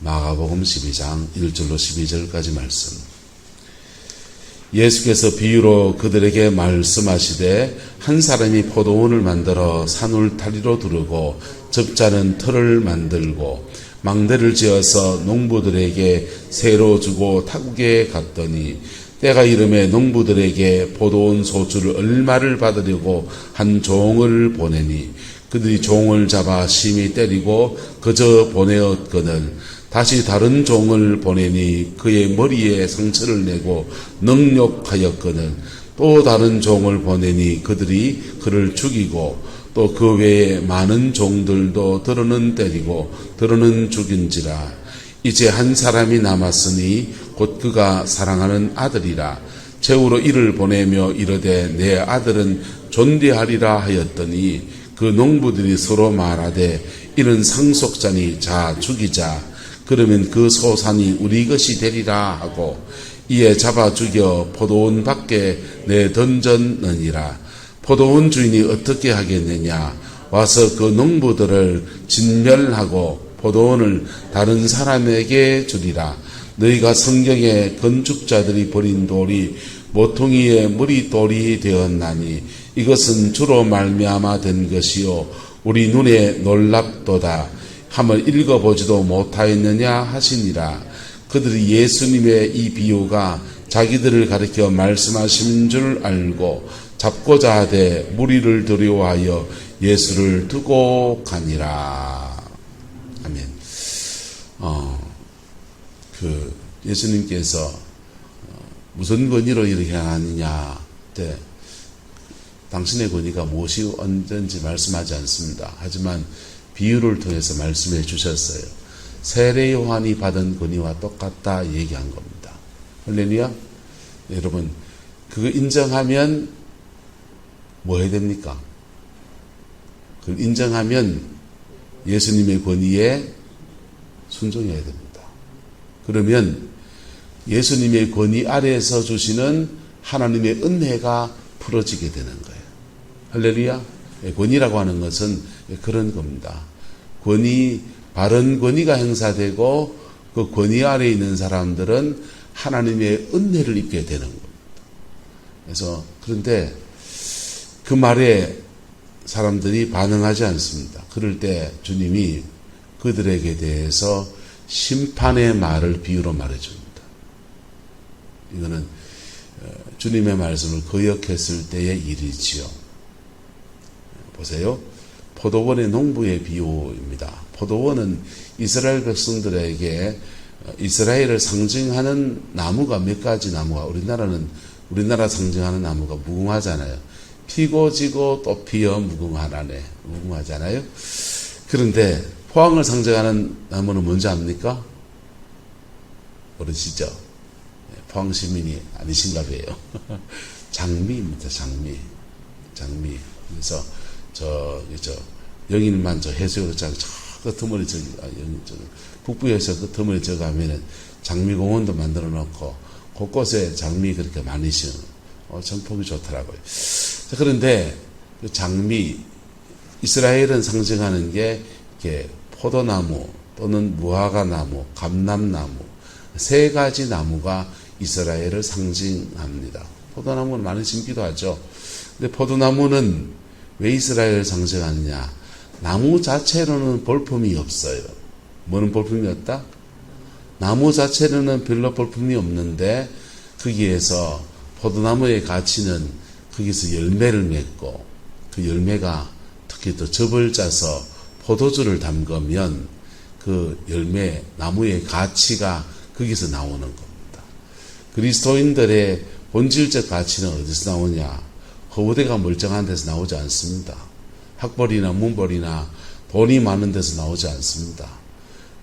마가복음 12장 1절로 12절까지 말씀. 예수께서 비유로 그들에게 말씀하시되 한 사람이 포도원을 만들어 산울타리로 두르고 적자는 틀을 만들고 망대를 지어서 농부들에게 새로 주고 타국에 갔더니 때가 이름에 농부들에게 포도원 소출을 얼마를 받으려고 한 종을 보내니 그들이 종을 잡아 심히 때리고 그저 보내었거늘 다시 다른 종을 보내니 그의 머리에 상처를 내고 능욕하였거늘 또 다른 종을 보내니 그들이 그를 죽이고 또 그 외에 많은 종들도 더러는 때리고 더러는 죽인지라. 이제 한 사람이 남았으니 곧 그가 사랑하는 아들이라. 최후로 이를 보내며 이르되 내 아들은 존대하리라 하였더니 그 농부들이 서로 말하되 이는 상속자니 자 죽이자. 그러면 그 소산이 우리 것이 되리라 하고 이에 잡아 죽여 포도원 밖에 내던졌느니라. 포도원 주인이 어떻게 하겠느냐. 와서 그 농부들을 진멸하고 포도원을 다른 사람에게 주리라. 너희가 성경에 건축자들이 버린 돌이 모퉁이의 머리돌이 되었나니 이것은 주로 말미암아 된 것이요 우리 눈에 놀랍도다 함을 읽어보지도 못하였느냐 하시니라. 그들이 예수님의 이 비유가 자기들을 가리켜 말씀하신 줄 알고 잡고자 하되 무리를 두려워하여 예수를 두고 가니라. 아멘. 예수님께서 무슨 권위로 이렇게 하느냐 때 당신의 권위가 무엇이 언제인지 말씀하지 않습니다. 하지만 비유를 통해서 말씀해 주셨어요. 세례 요한이 받은 권위와 똑같다 얘기한 겁니다. 할렐루야. 여러분 그거 인정하면 뭐 해야 됩니까? 그걸 인정하면 예수님의 권위에 순종해야 됩니다. 그러면 예수님의 권위 아래에서 주시는 하나님의 은혜가 풀어지게 되는 거예요. 할렐루야. 권위라고 하는 것은 그런 겁니다. 바른 권위가 행사되고 그 권위 아래에 있는 사람들은 하나님의 은혜를 입게 되는 겁니다. 그래서 그런데 그 말에 사람들이 반응하지 않습니다. 그럴 때 주님이 그들에게 대해서 심판의 말을 비유로 말해줍니다. 이거는 주님의 말씀을 거역했을 때의 일이지요. 보세요. 포도원의 농부의 비유입니다. 포도원은 이스라엘 백성들에게 이스라엘을 상징하는 나무가 몇 가지 나무가 우리나라 상징하는 나무가 무궁화잖아요. 피고 지고 또 피어 무궁화라네. 무궁화잖아요. 그런데 포항을 상징하는 나무는 뭔지 압니까? 모르시죠? 포항 시민이 아니신가 봐요. 장미입니다. 장미. 그래서 영일만 해수욕장 저 끝머리 북부에서 끝머리 가면은 장미공원도 만들어 놓고 곳곳에 장미 그렇게 많이 심어. 참 보기 좋더라고요. 그런데 그 장미, 이스라엘은 상징하는 게 이렇게 포도나무 또는 무화과나무, 감람나무 세 가지 나무가 이스라엘을 상징합니다. 포도나무는 많이 심기도 하죠. 근데 포도나무는 왜 이스라엘을 상징하느냐? 나무 자체로는 볼품이 없어요. 뭐는 볼품이 없다? 나무 자체로는 별로 볼품이 없는데 거기에서 포도나무의 가치는 거기서 열매를 맺고 그 열매가 특히 또 즙을 짜서 포도주를 담그면 그 열매, 나무의 가치가 거기서 나오는 겁니다. 그리스도인들의 본질적 가치는 어디서 나오냐? 허우대가 멀쩡한 데서 나오지 않습니다. 학벌이나 문벌이나 돈이 많은 데서 나오지 않습니다.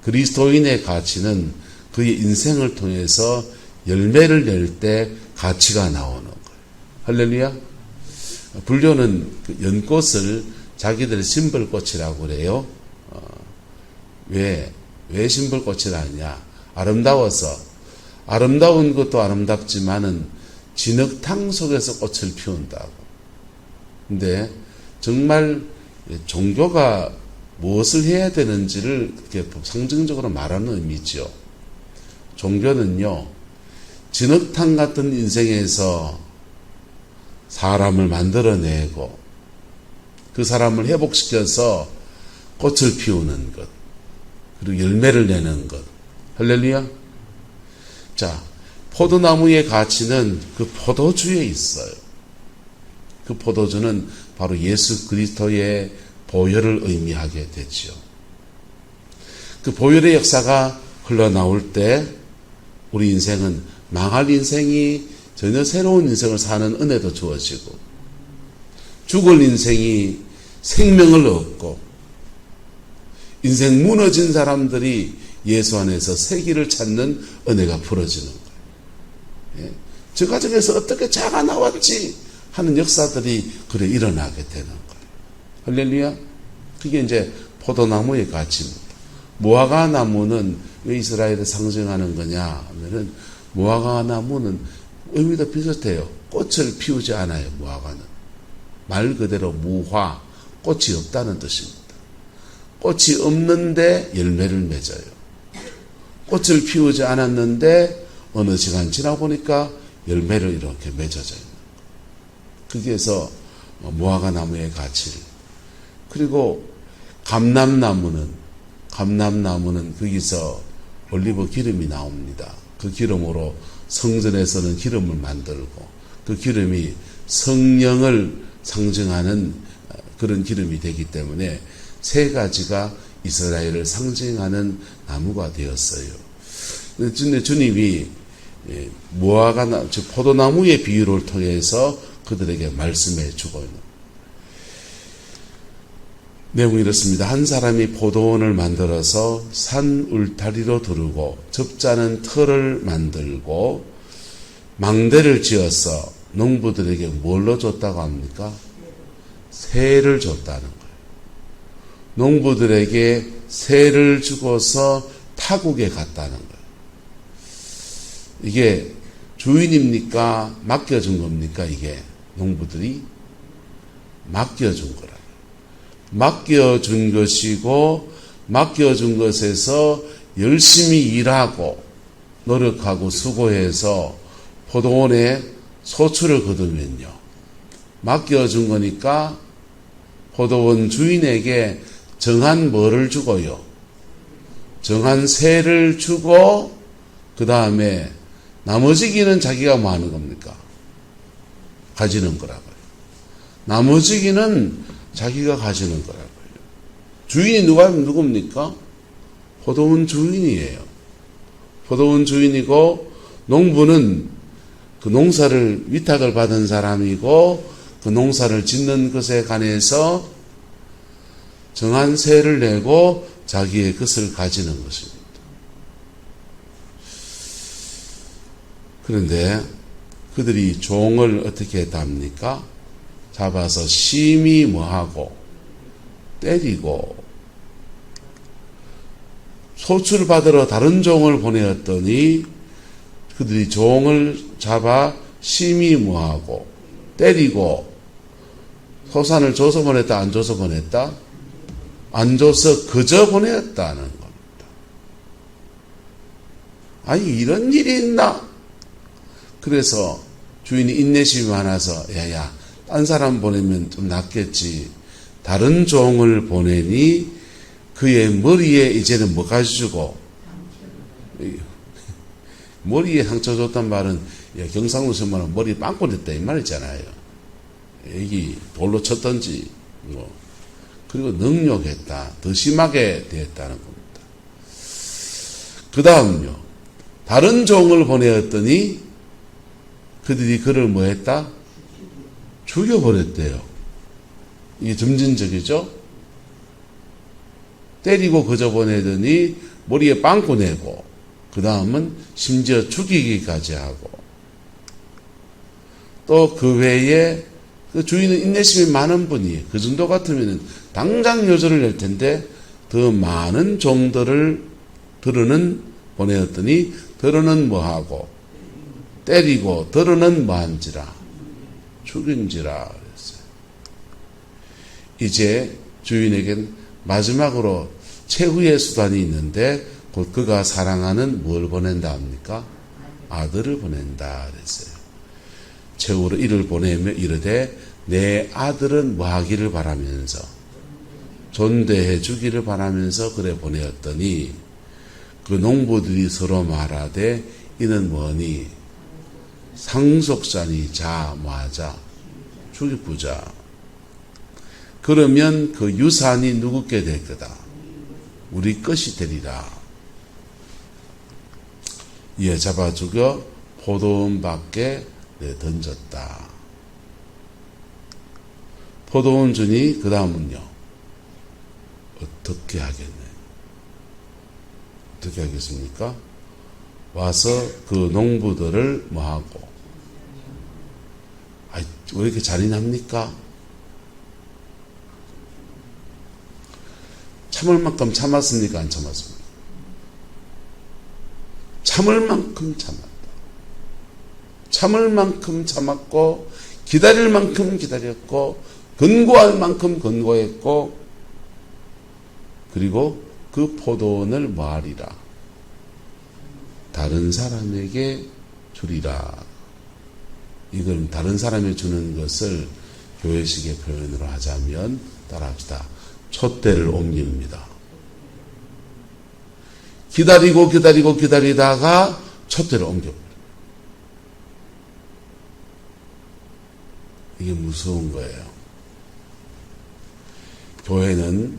그리스도인의 가치는 그의 인생을 통해서 열매를 낼 때 가치가 나오는 거예요. 할렐루야. 불교는 그 연꽃을 자기들의 심벌꽃이라고 그래요. 왜 심벌꽃이라 하냐? 아름다워서. 아름다운 것도 아름답지만은 진흙탕 속에서 꽃을 피운다고. 근데 정말 종교가 무엇을 해야 되는지를 이렇게 상징적으로 말하는 의미죠. 종교는요, 진흙탕 같은 인생에서 사람을 만들어내고 그 사람을 회복시켜서 꽃을 피우는 것, 그리고 열매를 내는 것. 할렐루야. 자, 포도나무의 가치는 그 포도주에 있어요. 그 포도주는 바로 예수 그리스도의 보혈을 의미하게 되죠. 그 보혈의 역사가 흘러나올 때 우리 인생은 망할 인생이 전혀 새로운 인생을 사는 은혜도 주어지고, 죽을 인생이 생명을 얻고, 인생 무너진 사람들이 예수 안에서 새 길을 찾는 은혜가 풀어지는 거예요. 예? 저 가정에서 어떻게 자가 나왔지 하는 역사들이 그래 일어나게 되는 거예요. 할렐루야. 그게 이제 포도나무의 가치입니다. 무화과 나무는 왜 이스라엘을 상징하는 거냐 하면은, 무화과 나무는 의미도 비슷해요. 꽃을 피우지 않아요. 무화과는 말 그대로 무화, 꽃이 없다는 뜻입니다. 꽃이 없는데 열매를 맺어요. 꽃을 피우지 않았는데 어느 시간 지나 보니까 열매를 이렇게 맺어져요. 거기에서 무화과 나무의 가치를. 그리고 감람나무는 거기서 올리브 기름이 나옵니다. 그 기름으로 성전에서는 기름을 만들고, 그 기름이 성령을 상징하는 그런 기름이 되기 때문에 세 가지가 이스라엘을 상징하는 나무가 되었어요. 근데 주님이 무화과, 즉 포도나무의 비유를 통해서 그들에게 말씀해 주고 있는 내용이 이렇습니다. 한 사람이 포도원을 만들어서 산 울타리로 두르고 접자는 틀을 만들고 망대를 지어서 농부들에게 뭘로 줬다고 합니까? 새를 줬다는 거예요. 농부들에게 새를 주고서 타국에 갔다는 거예요. 이게 주인입니까? 맡겨준 겁니까? 이게 농부들이 맡겨준 거라. 맡겨준 것이고, 맡겨준 것에서 열심히 일하고 노력하고 수고해서 포도원에 소출을 거두면요, 맡겨준 거니까 포도원 주인에게 정한 뭐를 주고요? 정한 새를 주고, 그 다음에 나머지기는 자기가 뭐 하는 겁니까? 가지는 거라고요. 나머지기는 자기가 가지는 거라고요. 주인이 누굽니까? 포도원 주인이에요. 포도원 주인이고, 농부는 그 농사를 위탁을 받은 사람이고, 그 농사를 짓는 것에 관해서 정한 세를 내고 자기의 것을 가지는 것입니다. 그런데 그들이 종을 어떻게 했답니까? 잡아서 심히 뭐하고 때리고, 소출 받으러 다른 종을 보내었더니 그들이 종을 잡아 심히 뭐하고 때리고, 소산을 줘서 보냈다, 안 줘서 보냈다? 안 줘서 그저 보냈다는 겁니다. 아니, 이런 일이 있나? 그래서 주인이 인내심이 많아서, 야야, 딴 사람 보내면 좀 낫겠지, 다른 종을 보내니 그의 머리에 이제는 뭐까지 주고, 머리에 상처 줬단 말은 경상도 쓰면 머리 빵꾸 냈다 이 말이잖아요. 여기 돌로 쳤던지 뭐, 그리고 능욕했다, 더 심하게 되었다는 겁니다. 그 다음요, 다른 종을 보내었더니 그들이 그를 뭐 했다? 죽여버렸대요. 이게 점진적이죠? 때리고 그저 보내더니 머리에 빵꾸 내고, 그 다음은 심지어 죽이기까지 하고, 또 그 외에 그 주인은 인내심이 많은 분이에요. 그 정도 같으면 당장 요절을 낼 텐데 더 많은 종들을 들어는 보내었더니 들어는 뭐하고 때리고 들어는 뭐한지라 죽인지라 그랬어요. 이제 주인에겐 마지막으로 최후의 수단이 있는데 곧 그가 사랑하는 뭘 보낸다 합니까? 아들을 보낸다 그랬어요. 최후로 이를 보내며 이르되 내 아들은 뭐 하기를 바라면서 존대해 주기를 바라면서 그래 보내었더니 그 농부들이 서로 말하되 이는 뭐니 상속자니 자 뭐하자 죽이부자. 그러면 그 유산이 누구께 될 거다? 우리 것이 되리라. 이에 잡아 죽여 포도원 밖에 던졌다. 포도원 주니 그 다음은요 어떻게 하겠네? 어떻게 하겠습니까? 와서 그 농부들을 뭐하고 왜 이렇게 잔인합니까? 참을 만큼 참았습니까? 안 참았습니까? 참을 만큼 참았다. 참을 만큼 참았고 기다릴 만큼 기다렸고 근고할 만큼 근고했고 그리고 그 포도원을 뭐하리라? 다른 사람에게 주리라. 이건 다른 사람에 주는 것을 교회식의 표현으로 하자면 따라합시다. 촛대를 옮깁니다. 기다리다가 촛대를 옮겨버려요. 이게 무서운 거예요. 교회는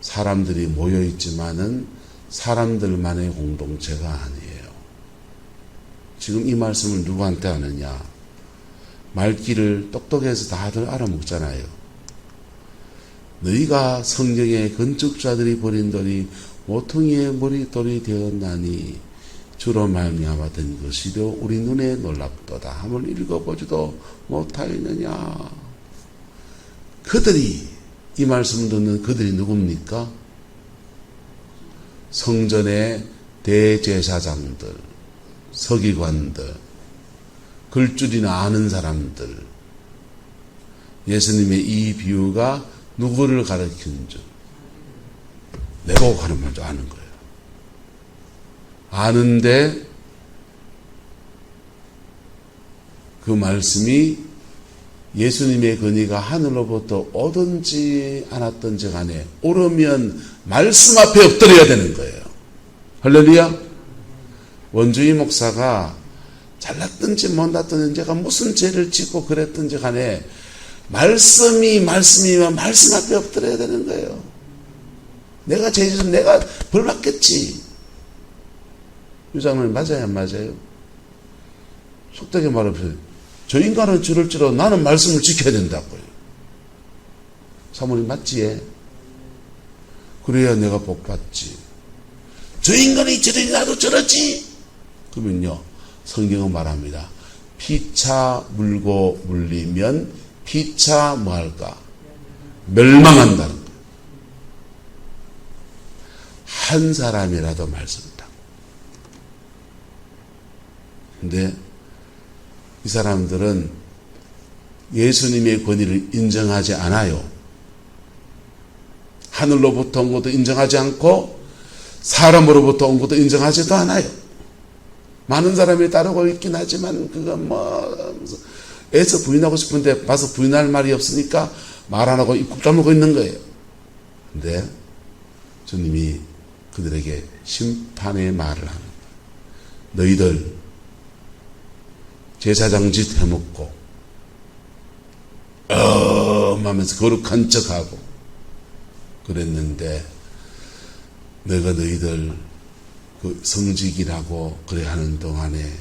사람들이 모여있지만은 사람들만의 공동체가 아니에요. 지금 이 말씀을 누구한테 하느냐? 말귀를 똑똑해서 다들 알아먹잖아요. 너희가 성경의 건축자들이 버린 돌이 모퉁이의 머릿돌이 되었나니 주로 말미암아 된 것이요 우리 눈에 놀랍도다 함을 읽어보지도 못하였느냐. 그들이 이 말씀을 듣는 그들이 누굽니까? 성전의 대제사장들, 서기관들, 글줄이나 아는 사람들. 예수님의 이 비유가 누구를 가르치는 줄 내보고 가는 말도 아는 거예요. 아는데 그 말씀이 예수님의 권위가 하늘로부터 오든지 않았든지 간에 오르면 말씀 앞에 엎드려야 되는 거예요. 할렐루야. 원주희 목사가 잘났든지 못났든지 제가 무슨 죄를 짓고 그랬든지 간에 말씀이면 말씀 앞에 엎드려야 되는 거예요. 내가 죄 짓으면 내가 벌 받겠지. 유장님 맞아요 안 맞아요? 속되게 말하면 저 인간은 저럴지라도 나는 말씀을 지켜야 된다고요. 사모님 맞지? 그래야 내가 복 받지. 저 인간이 저러니 나도 저러지. 그러면요 성경은 말합니다. 피차 물고 물리면 피차 뭐할까? 멸망한다는 거예요. 한 사람이라도 말씀이다. 근데 이 사람들은 예수님의 권위를 인정하지 않아요. 하늘로부터 온 것도 인정하지 않고 사람으로부터 온 것도 인정하지도 않아요. 많은 사람이 따르고 있긴 하지만 그건 애써 부인하고 싶은데 봐서 부인할 말이 없으니까 말 안 하고 입국 다물고 있는 거예요. 근데 주님이 그들에게 심판의 말을 하는 거예요. 너희들 제사장 짓 해먹고 하면서 거룩한 척하고 그랬는데 내가 너희들 그 성직이라고 그래 하는 동안에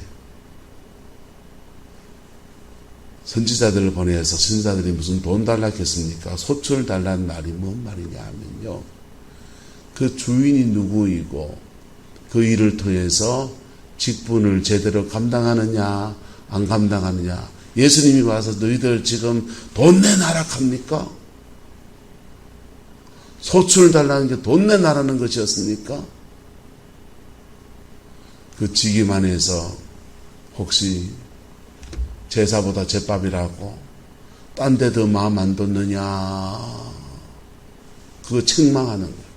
선지자들을 보내서 선지자들이 무슨 돈 달라 했습니까? 소출 달라는 말이 뭔 말이냐 하면요. 그 주인이 누구이고 그 일을 통해서 직분을 제대로 감당하느냐 안 감당하느냐. 예수님이 와서 너희들 지금 돈 내놔라 합니까? 소출 달라는 게 돈 내놔라는 것이었습니까? 그 직위만 해서 혹시 제사보다 제밥이라고 딴 데도 마음 안 뒀느냐. 그거 책망하는 거예요.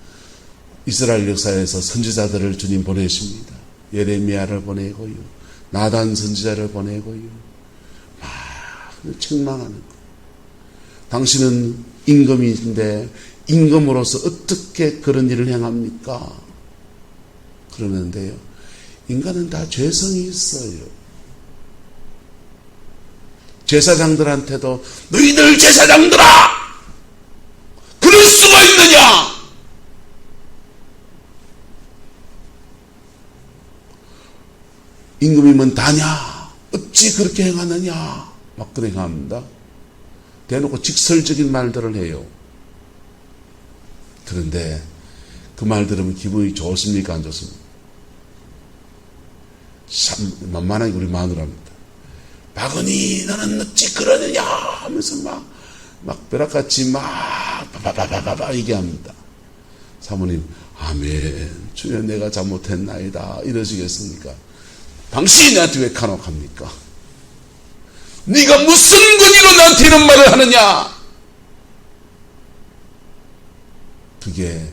이스라엘 역사에서 선지자들을 주님 보내십니다. 예레미야를 보내고요. 나단 선지자를 보내고요. 막 책망하는 거예요. 당신은 임금인데 임금으로서 어떻게 그런 일을 행합니까? 그러는데요. 인간은 다 죄성이 있어요. 제사장들한테도 너희들 제사장들아! 그럴 수가 있느냐? 임금이면 다냐? 어찌 그렇게 행하느냐? 막 그렇게 행합니다. 대놓고 직설적인 말들을 해요. 그런데 그 말 들으면 기분이 좋습니까? 안 좋습니까? 참 만만하게 우리 마누라입니다. 박은희 너는 어찌 그러느냐 하면서 막 벼락같이 막 바바바바바 얘기합니다. 사모님 아멘 주여 내가 잘못했나이다 이러시겠습니까? 당신이 나한테 왜 간혹합니까? 네가 무슨 권위로 나한테 이런 말을 하느냐? 그게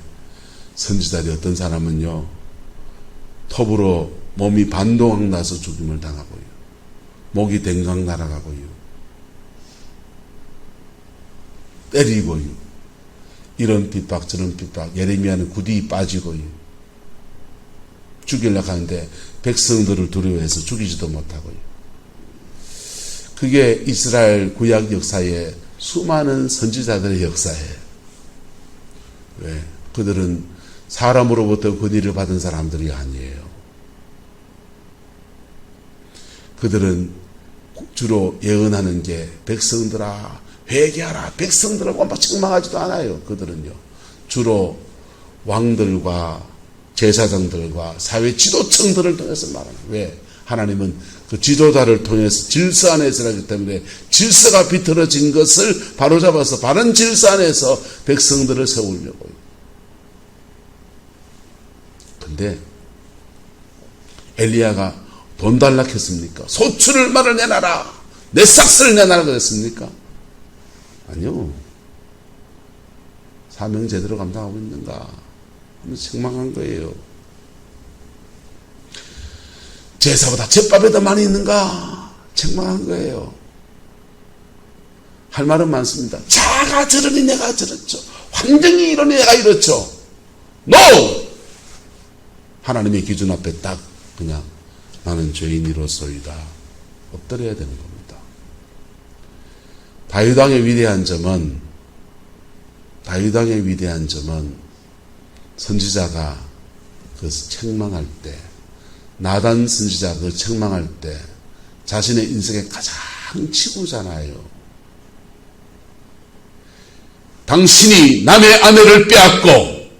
선지자들이 어떤 사람은요 톱으로 몸이 반동학 나서 죽임을 당하고요. 목이 댕강 날아가고요. 때리고요. 이런 핍박 저런 핍박. 예레미야는 구디 빠지고요. 죽이려고 하는데 백성들을 두려워해서 죽이지도 못하고요. 그게 이스라엘 구약 역사의 수많은 선지자들의 역사예요. 왜? 그들은 사람으로부터 권위를 받은 사람들이 아니에요. 그들은 주로 예언하는 게 백성들아 회개하라 백성들하고 막 책망하지도 않아요. 그들은요 주로 왕들과 제사장들과 사회 지도층들을 통해서 말합니다. 왜? 하나님은 그 지도자를 통해서 질서 안에서 하기 때문에 질서가 비틀어진 것을 바로잡아서 바른 질서 안에서 백성들을 세우려고요. 근데 엘리야가 돈 달라 했습니까? 소출을 말을 내놔라. 내 삭스를 내놔라 그랬습니까? 아니요. 사명 제대로 감당하고 있는가? 책망한 거예요. 제사보다 잿밥이 더 많이 있는가? 책망한 거예요. 할 말은 많습니다. 자가 저러니 내가 저렇죠. 환경이 이러니 내가 이렇죠. NO! 하나님의 기준 앞에 딱 그냥 나는 죄인이로소이다. 엎드려야 되는 겁니다. 다윗왕의 위대한 점은 선지자가 그 책망할 때 나단 선지자 그 책망할 때 자신의 인생의 가장 치부잖아요. 당신이 남의 아내를 빼앗고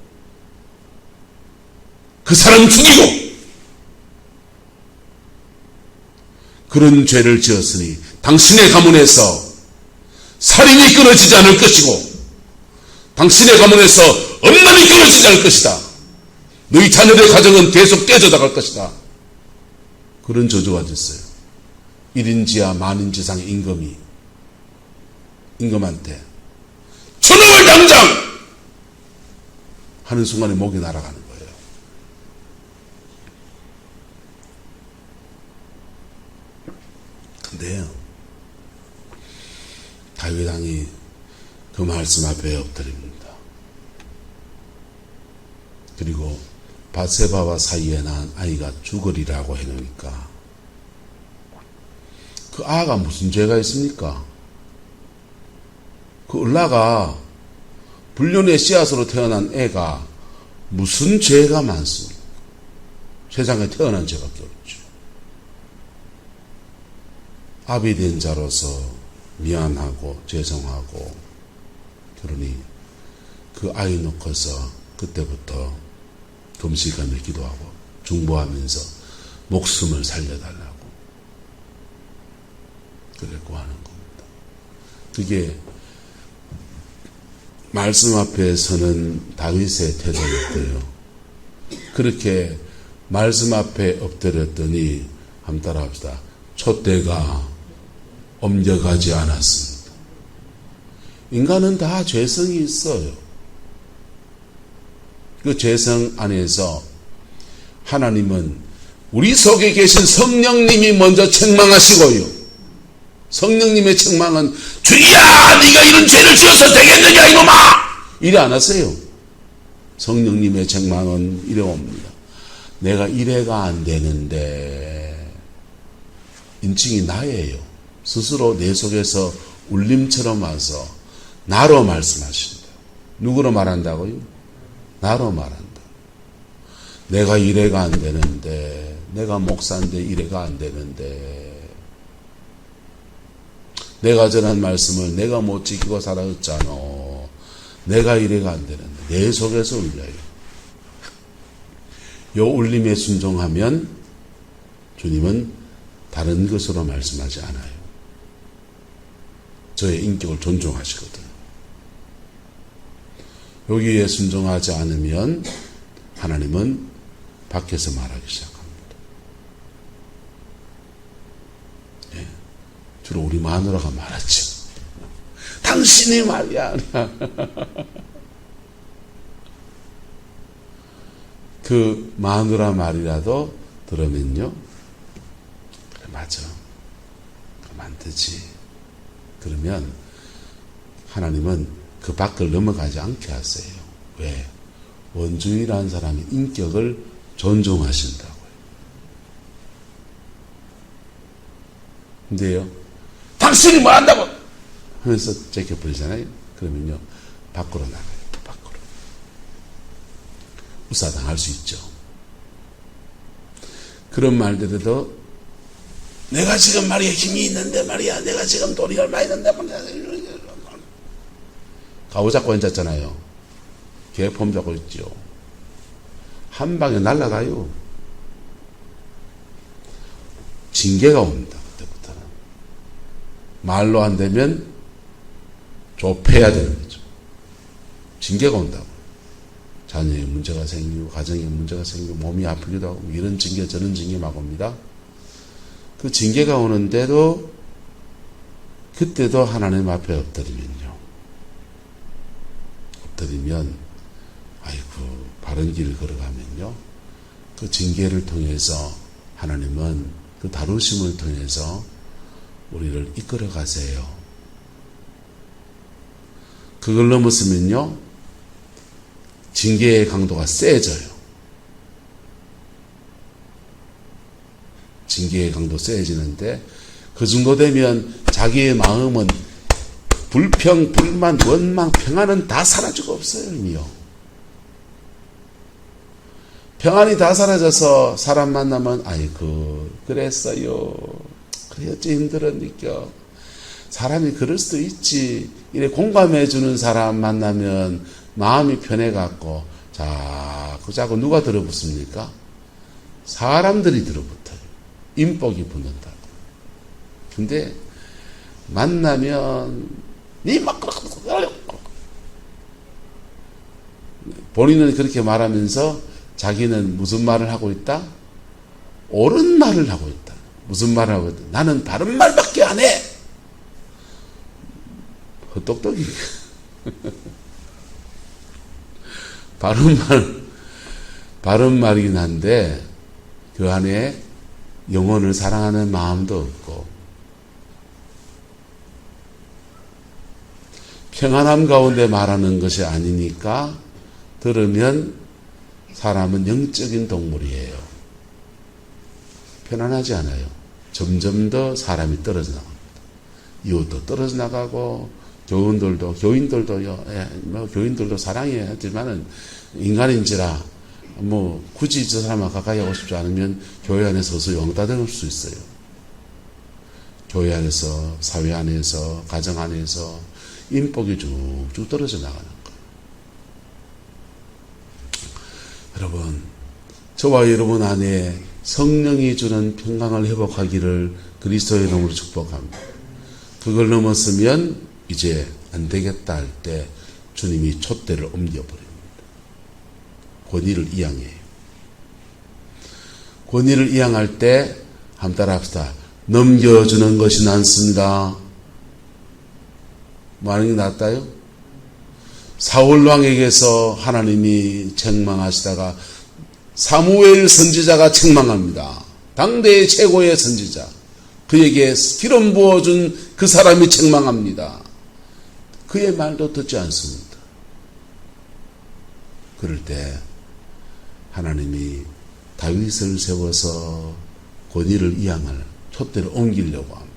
그 사람 죽이고 그런 죄를 지었으니 당신의 가문에서 살인이 끊어지지 않을 것이고 당신의 가문에서 엄란이 끊어지지 않을 것이다. 너희 자녀의 가정은 계속 깨져나갈 것이다. 그런 저주가 됐어요. 1인지하 만인지상의 임금한테 저놈을 당장 하는 순간에 목이 날아가는 거예요. 근데요 다윗 왕이 그 말씀 앞에 엎드립니다. 그리고 밧세바와 사이에 난 아이가 죽으리라고 해놓으니까 그 아가 무슨 죄가 있습니까? 그 을라가 불륜의 씨앗으로 태어난 애가 무슨 죄가 많습니까? 세상에 태어난 죄밖에 없죠. 아비 된 자로서 미안하고 죄송하고 그러니 그 아이 놓고서 그때부터 금식하며 기도하고 중보하면서 목숨을 살려달라고 그랬고 하는 겁니다. 그게 말씀 앞에 서는 다윗의 태도였대요. 그렇게 말씀 앞에 엎드렸더니 한번 따라합시다. 촛대가 옮겨가지 않았습니다. 인간은 다 죄성이 있어요. 그 죄성 안에서 하나님은 우리 속에 계신 성령님이 먼저 책망하시고요. 성령님의 책망은 주야 네가 이런 죄를 지어서 되겠느냐 이놈아 이래 안 하세요. 성령님의 책망은 이래 옵니다. 내가 이래가 안 되는데 인칭이 나예요. 스스로 내 속에서 울림처럼 와서 나로 말씀하신다. 누구로 말한다고요? 나로 말한다. 내가 이래가 안 되는데, 내가 목사인데 이래가 안 되는데, 내가 전한 말씀을 내가 못 지키고 살았잖아. 내가 이래가 안 되는데 내 속에서 울려요. 요 울림에 순종하면 주님은 다른 것으로 말씀하지 않아요. 저의 인격을 존중하시거든. 여기에 순종하지 않으면 하나님은 밖에서 말하기 시작합니다. 예, 주로 우리 마누라가 말하죠. 당신이 말이야. 그 마누라 말이라도 들으면요, 그래 맞아, 그럼 안 되지. 그러면 하나님은 그 밖을 넘어가지 않게 하세요. 왜? 원주의라는 사람이 인격을 존중하신다고요. 근데요, 당신이 뭐 한다고 하면서 제껴버리잖아요. 그러면요, 밖으로 나가요. 밖으로. 우사당할 수 있죠. 그런 말들에도 내가 지금 말이야 힘이 있는데 말이야 내가 지금 돈이 얼마 있는데 가오 잡고 앉았잖아요. 개폼 잡고 있죠. 한 방에 날아가요. 징계가 옵니다. 그때부터는 말로 안 되면 좁혀야 되는 거죠. 징계가 온다고. 자녀에 문제가 생기고 가정에 문제가 생기고 몸이 아프기도 하고 이런 징계 저런 징계 막 옵니다. 그 징계가 오는데도 그때도 하나님 앞에 엎드리면 아이고 바른 길을 걸어가면요 그 징계를 통해서 하나님은 그 다루심을 통해서 우리를 이끌어 가세요. 그걸 넘었으면요 징계의 강도가 세져요. 징계의 강도 세지는데 그 정도 되면 자기의 마음은 불평, 불만, 원망, 평안은 다 사라지고 없어요. 이미요. 평안이 다 사라져서 사람 만나면 아이고 그랬어요. 그래 어찌 힘들었니까. 사람이 그럴 수도 있지. 이래 공감해 주는 사람 만나면 마음이 편해갖고 자꾸 누가 들어붙습니까? 사람들이 들어붙어요. 인복이 붙는다고. 근데 만나면 니 막 본인은 그렇게 말하면서 자기는 무슨 말을 하고 있다? 옳은 말을 하고 있다. 무슨 말을 하고 있다? 나는 바른 말밖에 안 해. 헛똑똑이. 바른 말이긴 한데 그 안에 영혼을 사랑하는 마음도 없고 평안함 가운데 말하는 것이 아니니까 들으면 사람은 영적인 동물이에요. 편안하지 않아요. 점점 더 사람이 떨어져 나갑니다. 이웃도 떨어져 나가고 교인들도요. 교인들도 사랑해야 하지만은 인간인지라 굳이 저 사람과 가까이 하고 싶지 않으면 교회 안에서 서서히 왕따 될 수 있어요. 교회 안에서, 사회 안에서, 가정 안에서 인복이 쭉쭉 떨어져 나가는 거예요. 여러분, 저와 여러분 안에 성령이 주는 평강을 회복하기를 그리스도의 이름으로 축복합니다. 그걸 넘었으면 이제 안 되겠다 할 때 주님이 촛대를 옮겨버립니다. 권위를 이양해요. 권위를 이양할 때 한번 따라합시다. 넘겨주는 것이 낫습니다. 뭐 하는 게 낫다요? 사울 왕에게서 하나님이 책망하시다가 사무엘 선지자가 책망합니다. 당대의 최고의 선지자. 그에게 기름 부어준 그 사람이 책망합니다. 그의 말도 듣지 않습니다. 그럴 때 하나님이 다윗을 세워서 권위를 이양할 촛대를 옮기려고 합니다.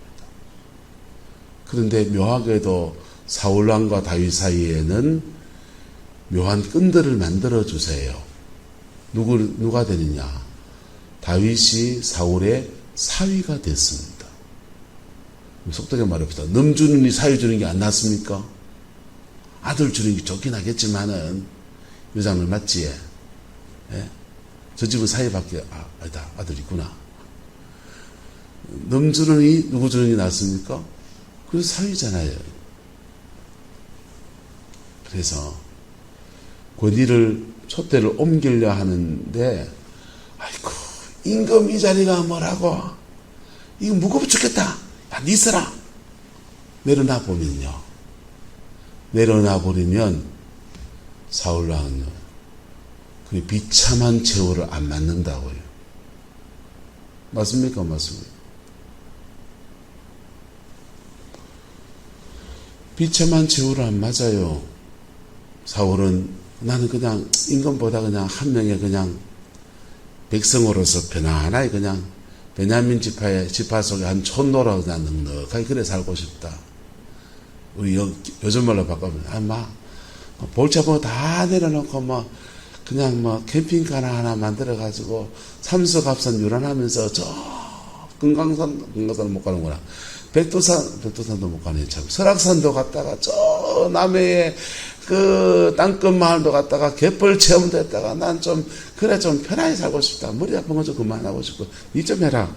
그런데 묘하게도 사울왕과 다윗 사이에는 묘한 끈들을 만들어 주세요. 누가 되느냐? 다윗이 사울의 사위가 됐습니다. 속되게 말해봅시다. 넘 주는 이 사위 주는 게 안 낫습니까? 아들 주는 게 좋긴 하겠지만은 여자는 맞지? 예? 저 집은 사위밖에 아니다. 아들 있구나. 넘 주는 이 누구 주는 게 낫습니까? 그래서 사위잖아요. 그래서 권위를 촛대를 옮기려 하는데 아이고 임금 이 자리가 뭐라고 이거 무거워 죽겠다. 야 니 서라. 내려놔 버리면 사울왕은 그 비참한 최후를 안 맞는다고요. 맞습니까? 맞습니까? 비참한 최후를 안 맞아요. 사울은 나는 그냥 임금보다 그냥 한 명의 그냥 백성으로서 편안하게 그냥 베냐민 지파 속에 한 촌노라 그냥 넉넉하게 그래 살고 싶다. 우리 요즘 말로 바꾸면 볼차보 다 내려놓고 그냥 캠핑카나 하나 만들어 가지고 삼서갑산 유란하면서 저 금강산 못 가는구나. 백두산도 못 가네 참. 설악산도 갔다가 저 남해에 그 땅끝 마을도 갔다가 갯벌 체험도 했다가 난 좀 그래 좀 편하게 살고 싶다. 머리 아픈 거 좀 그만하고 싶고 니 좀 해라.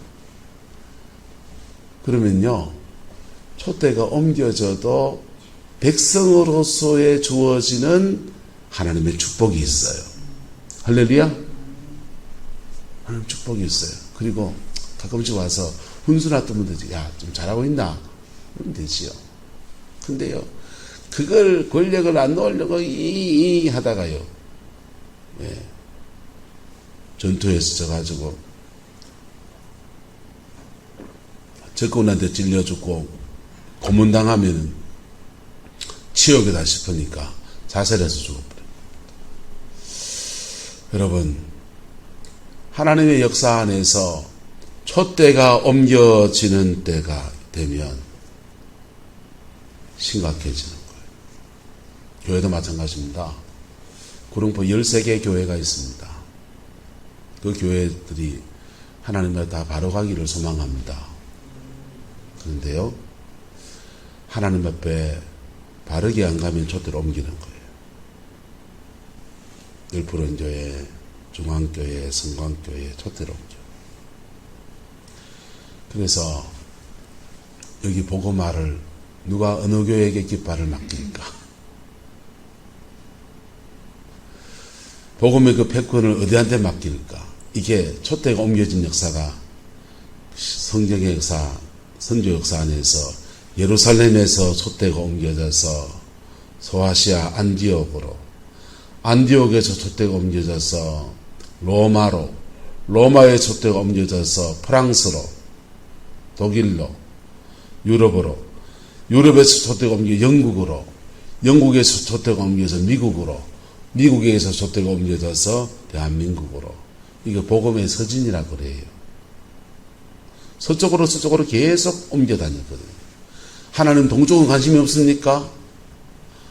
그러면요 촛대가 옮겨져도 백성으로서의 주어지는 하나님의 축복이 있어요. 할렐루야. 하나님 축복이 있어요. 그리고 가끔씩 와서 훈수나 뜨면 되지. 야, 좀 잘하고 있나? 그러면 되지요. 근데요, 그걸 권력을 안 놓으려고 하다가요, 예, 전투에서 져가지고 적군한테 찔려 죽고 고문당하면 치욕이다 싶으니까 자살해서 죽어버려요. 여러분, 하나님의 역사 안에서 촛대가 옮겨지는 때가 되면 심각해지는 거예요. 교회도 마찬가지입니다. 구릉포 13개 교회가 있습니다. 그 교회들이 하나님과 다 바로 가기를 소망합니다. 그런데요, 하나님 앞에 바르게 안 가면 촛대를 옮기는 거예요. 열푸른교회, 중앙교회, 성광교회 촛대를 옮겨요. 그래서 여기 복음화를 누가 어느 교회에게 깃발을 맡길까? 복음의 그 패권을 어디한테 맡길까? 이게 촛대가 옮겨진 역사가 성경의 역사, 선조 역사 안에서 예루살렘에서 촛대가 옮겨져서 소아시아 안디옥으로, 안디옥에서 촛대가 옮겨져서 로마로, 로마의 촛대가 옮겨져서 프랑스로, 독일로, 유럽으로, 유럽에서 촛대가 옮겨 영국으로, 영국에서 촛대가 옮겨서 미국으로, 미국에서 촛대가 옮겨져서 대한민국으로. 이게 복음의 서진이라 그래요. 서쪽으로 계속 옮겨 다녔거든요. 하나님 동쪽은 관심이 없습니까?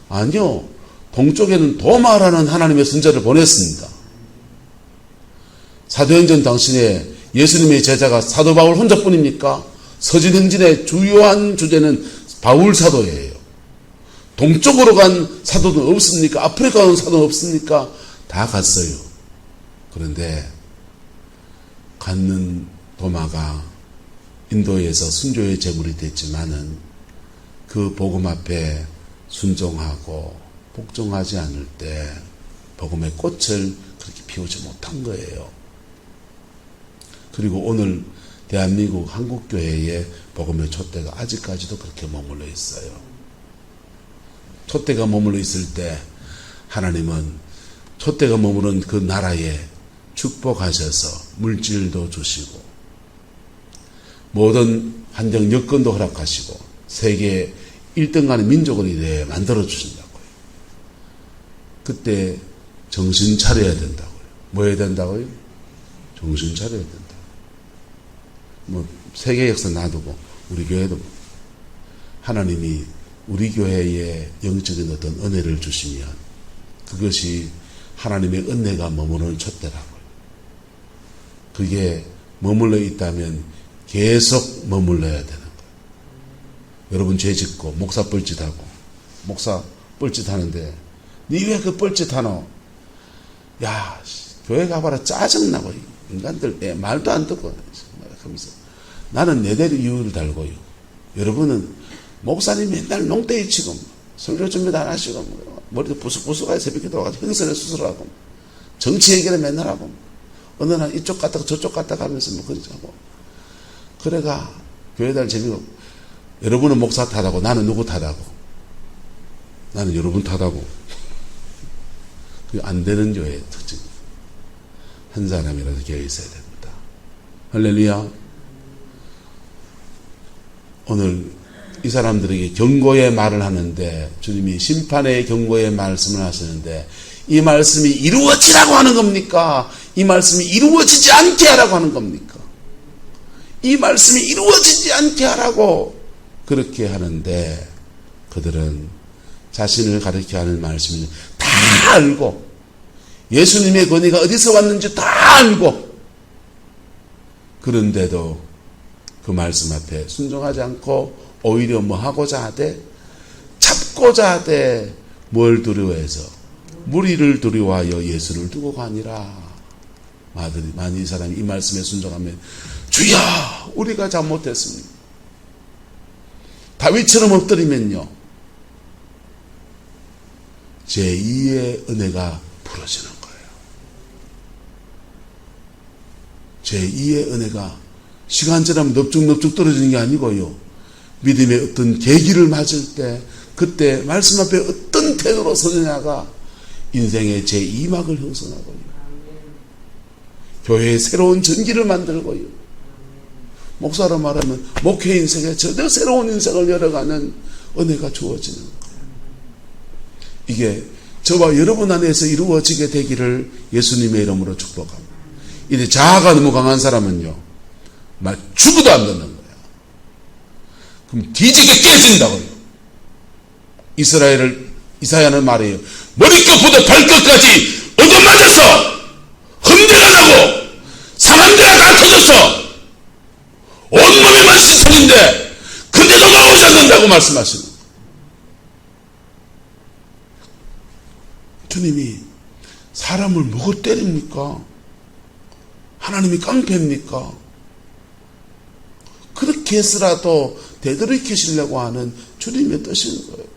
아니요. 동쪽에는 도마라는 하나님의 선자를 보냈습니다. 사도행전 당시에 예수님의 제자가 사도 바울 혼자뿐입니까? 서진행진의 주요한 주제는 바울 사도예요. 동쪽으로 간 사도는 없습니까? 아프리카 간 사도는 없습니까? 다 갔어요. 그런데 갔는 도마가 인도에서 순교의 제물이 됐지만은 그 복음 앞에 순종하고 복종하지 않을 때 복음의 꽃을 그렇게 피우지 못한 거예요. 그리고 오늘 대한민국 한국교회에 복음의 촛대가 아직까지도 그렇게 머물러 있어요. 촛대가 머물러 있을 때 하나님은 촛대가 머무는 그 나라에 축복하셔서 물질도 주시고 모든 환경 여건도 허락하시고 세계 1등하는 민족을 이래 만들어 주신다고요. 그때 정신 차려야 된다고요. 뭐 해야 된다고요? 정신 차려야 된다. 세계 역사 놔두고 우리 교회도 하나님이 우리 교회에 영적인 어떤 은혜를 주시면 그것이 하나님의 은혜가 머무르는 촛대라고요. 그게 머물러 있다면 계속 머물러야 되는 거예요. 여러분 죄 짓고 목사 뻘짓하고 목사 뻘짓하는데 니 왜 그 뻘짓하노? 야 교회 가봐라 짜증나고 인간들 말도 안 듣고 하면서 나는 내 대로 이유를 달고요. 여러분은 목사님 맨날 농대에 치고 설교 준비도 안 하시고 머리도 부스부스하게 새벽에 들어가서 형선에 수술하고 정치 얘기를 맨날 하고 어느 날 이쪽 갔다가 저쪽 갔다가 하면서 그러지 하고 그래가 교회 다닐 재미가 여러분은 목사 탓하고 나는 누구 탓하고 나는 여러분 탓하고 그게 안 되는 교회의 특징. 한 사람이라도 교회에 있어야 됩니다. 할렐루야. 오늘 이 사람들에게 경고의 말을 하는데 주님이 심판의 경고의 말씀을 하시는데 이 말씀이 이루어지라고 하는 겁니까? 이 말씀이 이루어지지 않게 하라고 하는 겁니까? 이 말씀이 이루어지지 않게 하라고 그렇게 하는데 그들은 자신을 가르쳐 하는 말씀을 다 알고 예수님의 권위가 어디서 왔는지 다 알고 그런데도 그 말씀 앞에 순종하지 않고 오히려 뭐 하고자 하되 잡고자 하되 뭘 두려워해서 무리를 두려워하여 예수를 두고 가니라. 만약 이 사람이 이 말씀에 순종하면 주여 우리가 잘못했습니다. 다윗처럼 엎드리면요 제2의 은혜가 부러지는 거예요. 제2의 은혜가 시간 지나면 넙죽넙죽 떨어지는 게 아니고요. 믿음의 어떤 계기를 맞을 때 그때 말씀 앞에 어떤 태도로 서느냐가 인생의 제2막을 형성하고요. 교회의 새로운 전기를 만들고요. 목사로 말하면 목회 인생에 저도 새로운 인생을 열어가는 은혜가 주어지는 거예요. 이게 저와 여러분 안에서 이루어지게 되기를 예수님의 이름으로 축복합니다. 이제 자아가 너무 강한 사람은요 말 죽어도 안 듣는 거야. 그럼 뒤지게 깨진다고요. 이사야는 말해요. 머리끝부터 발끝까지 얻어맞아서 흔들어가고 사람들이 다 터졌어. 온몸이 만신통인데 근데도 나오지 않는다고 말씀하시는 거예요. 주님이 사람을 뭐고 때립니까? 하나님이 깡패입니까? 그렇게 해서라도 되돌이키시려고 하는 주님의 뜻인 거예요.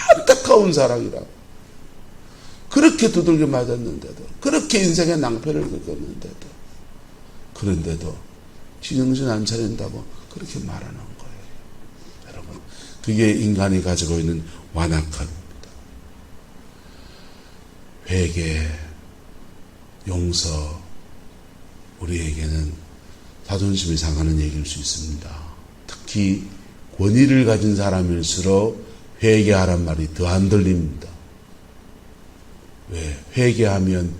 안타까운 사랑이라고. 그렇게 두들겨 맞았는데도, 그렇게 인생의 낭패를 겪었는데도, 그런데도 지정신 안 차린다고 그렇게 말하는 거예요. 여러분, 그게 인간이 가지고 있는 완악함입니다. 회개, 용서, 우리에게는 자존심이 상하는 얘기일 수 있습니다. 특히 권위를 가진 사람일수록 회개하란 말이 더 안 들립니다. 왜? 회개하면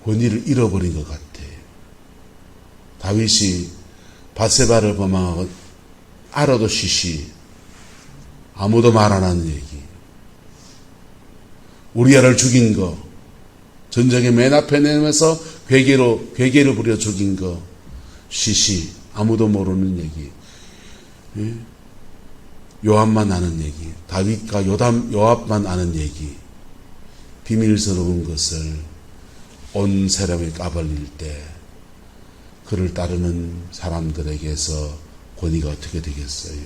권위를 잃어버린 것 같아. 다윗이 밧세바를 범하고 알아도 쉬쉬 아무도 말 안 하는 얘기. 우리아를 죽인 거, 전쟁의 맨 앞에 내면서 괴계로 부려 죽인 거, 쉬쉬 아무도 모르는 얘기. 예? 요압만 아는 얘기. 다윗과 요압만 아는 얘기. 비밀스러운 것을 온 세상에 까발릴 때 그를 따르는 사람들에게서 권위가 어떻게 되겠어요?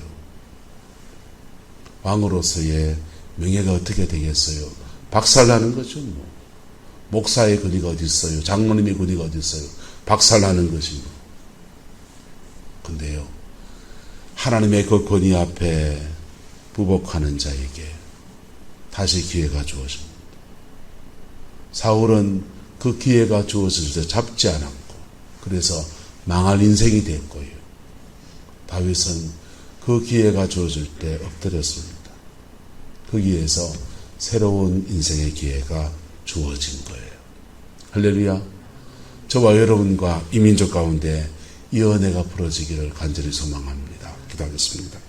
왕으로서의 명예가 어떻게 되겠어요? 박살나는 거죠. 뭐. 목사의 권위가 어디 있어요? 장로님의 권위가 어디 있어요? 박살나는 것이고. 근데요, 하나님의 그 권위 앞에 부복하는 자에게 다시 기회가 주어집니다. 사울은 그 기회가 주어질 때 잡지 않았고 그래서 망할 인생이 됐고요. 다윗은 그 기회가 주어질 때 엎드렸습니다. 거기에서 새로운 인생의 기회가 주어진 거예요. 할렐루야. 저와 여러분과 이 민족 가운데 이 은혜가 부러지기를 간절히 소망합니다. 기도하겠습니다.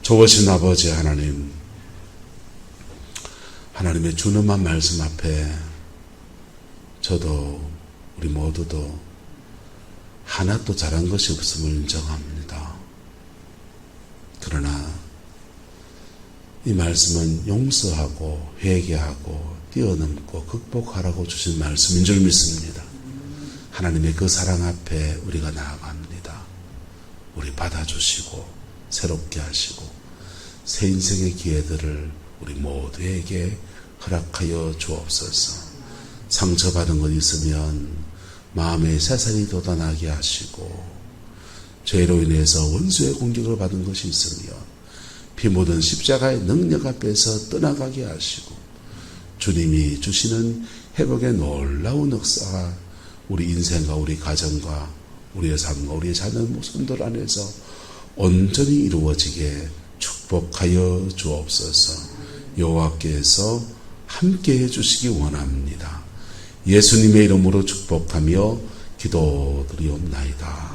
좋으신 아버지 하나님, 하나님의 준엄한 말씀 앞에 저도 우리 모두도 하나도 잘한 것이 없음을 인정합니다. 그러나 이 말씀은 용서하고 회개하고 뛰어넘고 극복하라고 주신 말씀인 줄 믿습니다. 하나님의 그 사랑 앞에 우리가 나아갑니다. 우리 받아주시고 새롭게 하시고 새 인생의 기회들을 우리 모두에게 허락하여 주옵소서. 상처받은 것 있으면 마음에 새살이 돋아나게 하시고 죄로 인해서 원수의 공격을 받은 것이 있으면 피 묻은 십자가의 능력 앞에서 떠나가게 하시고 주님이 주시는 회복의 놀라운 역사가 우리 인생과 우리 가정과 우리의 삶과 우리의 자녀 모습들 안에서 온전히 이루어지게 축복하여 주옵소서. 여호와께서 함께해 주시기 원합니다. 예수님의 이름으로 축복하며 기도드리옵나이다.